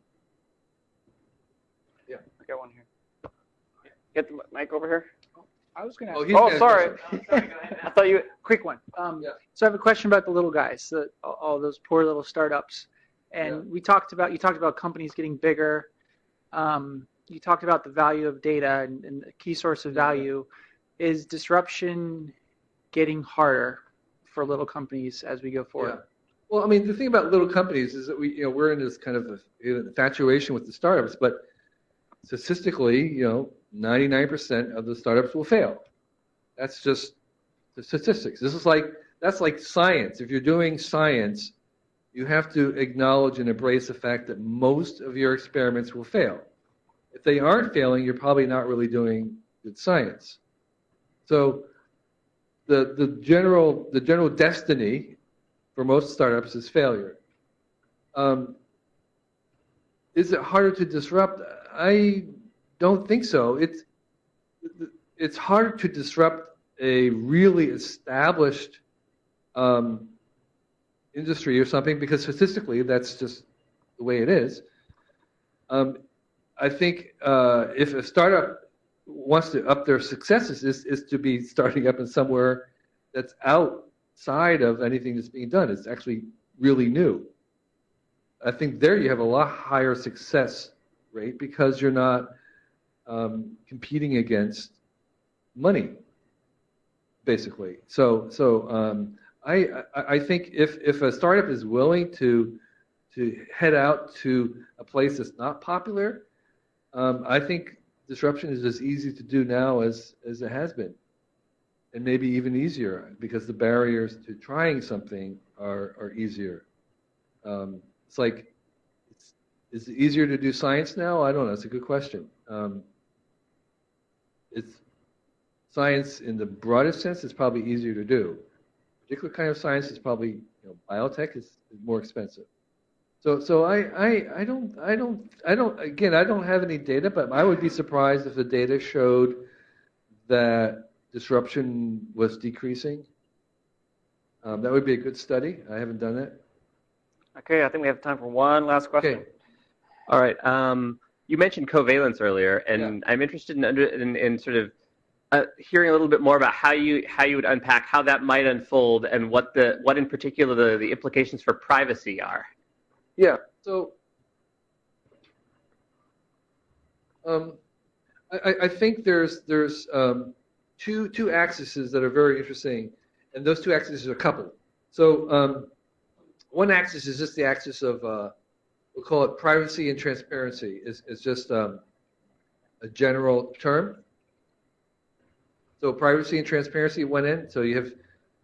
Yeah, I got one here. Get the mic over here. I was going to ask. Oh, sorry. I thought you. Quick one. So I have a question about the little guys, all those poor little startups. And you talked about companies getting bigger. You talked about the value of data and the key source of value. Is disruption getting harder for little companies as we go forward? Yeah. Well, I mean, the thing about little companies is that we're in this kind of infatuation with the startups, but statistically, 99% of the startups will fail. That's just the statistics. That's like science. If you're doing science, you have to acknowledge and embrace the fact that most of your experiments will fail. If they aren't failing, you're probably not really doing good science. So the general destiny for most startups is failure. Is it harder to disrupt? I don't think so. It's harder to disrupt a really established industry or something, because statistically that's just the way it is. I think if a startup wants to up their successes is to be starting up in somewhere that's outside of anything that's being done. It's actually really new. I think there you have a lot higher success rate because you're not competing against money, basically. So I think if a startup is willing to head out to a place that's not popular, I think disruption is as easy to do now as it has been, and maybe even easier because the barriers to trying something are easier. It's like, is it easier to do science now? I don't know. It's a good question. It's science in the broadest sense is probably easier to do. Particular kind of science is probably, biotech is more expensive. So I don't have any data, but I would be surprised if the data showed that disruption was decreasing. That would be a good study. I haven't done that. Okay, I think we have time for one last question. Okay. All right. You mentioned covalence earlier, and I'm interested in sort of hearing a little bit more about how you would unpack how that might unfold and what in particular the implications for privacy are. Yeah. So I think there's two axes that are very interesting, and those two axes are coupled. So one axis is just the axis of we'll call it privacy and transparency. Is just a general term. So privacy and transparency went in. So you have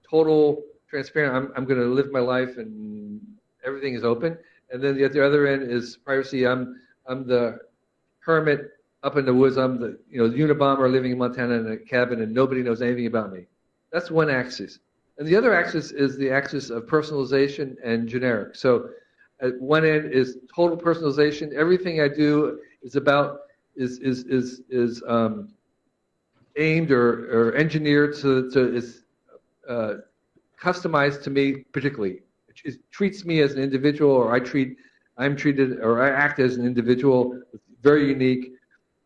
total transparent. I'm going to live my life and everything is open. And then at the other end is privacy. I'm the hermit up in the woods. I'm the Unabomber living in Montana in a cabin, and nobody knows anything about me. That's one axis. And the other axis is the axis of personalization and generic. So at one end is total personalization. Everything I do is aimed or engineered to is customized to me particularly. It treats me as an individual, or I'm treated, or I act as an individual with very unique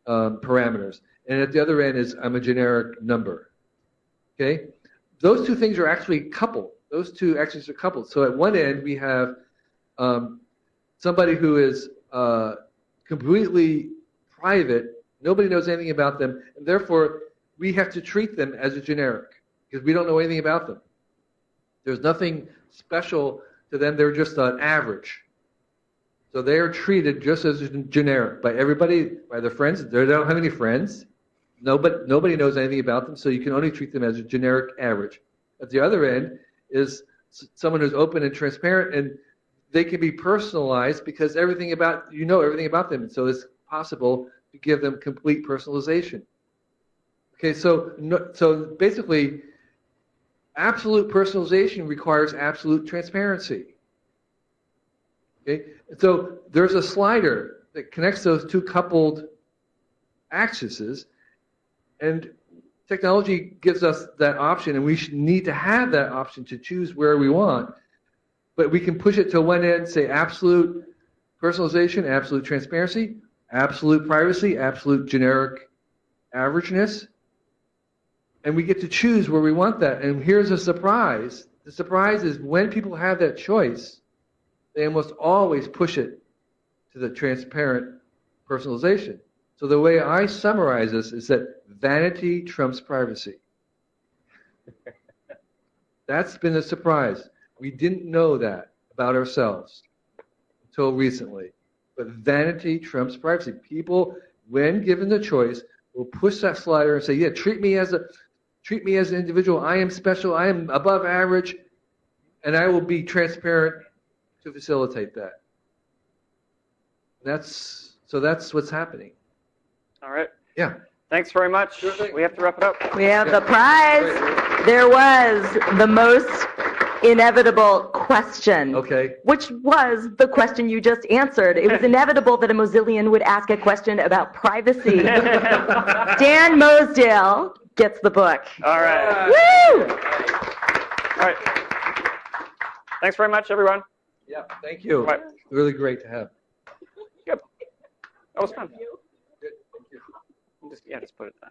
parameters. And at the other end is I'm a generic number. Okay? Those two things are actually coupled. Those two actions are coupled. So at one end we have somebody who is completely private. Nobody knows anything about them, and therefore we have to treat them as a generic because we don't know anything about them. There's nothing special to them. They're just an average. So they are treated just as generic by everybody, by their friends. They don't have any friends. Nobody knows anything about them, so you can only treat them as a generic average. At the other end is someone who's open and transparent, and they can be personalized because everything about them. So it's possible to give them complete personalization. Okay, so basically, absolute personalization requires absolute transparency. Okay, so there's a slider that connects those two coupled axes, and technology gives us that option, and we need to have that option to choose where we want. But we can push it to one end, say absolute personalization, absolute transparency, absolute privacy, absolute generic averageness. And we get to choose where we want that. And here's a surprise. The surprise is when people have that choice, they almost always push it to the transparent personalization. So the way I summarize this is that vanity trumps privacy. That's been a surprise. We didn't know that about ourselves until recently. But vanity trumps privacy. People, when given the choice, will push that slider and say, yeah, treat me as an individual. I am special. I am above average. And I will be transparent to facilitate that. That's what's happening. All right. Yeah. Thanks very much. Sure thing. We have to wrap it up. We have the prize. There was the most inevitable question. Okay. Which was the question you just answered. It was inevitable that a Mozillian would ask a question about privacy. Dan Mosdale gets the book. All right. Woo! All right. Thanks very much, everyone. Yeah, thank you. Right. Really great to have. Good. That was fun. Good. Thank you. Just put it down.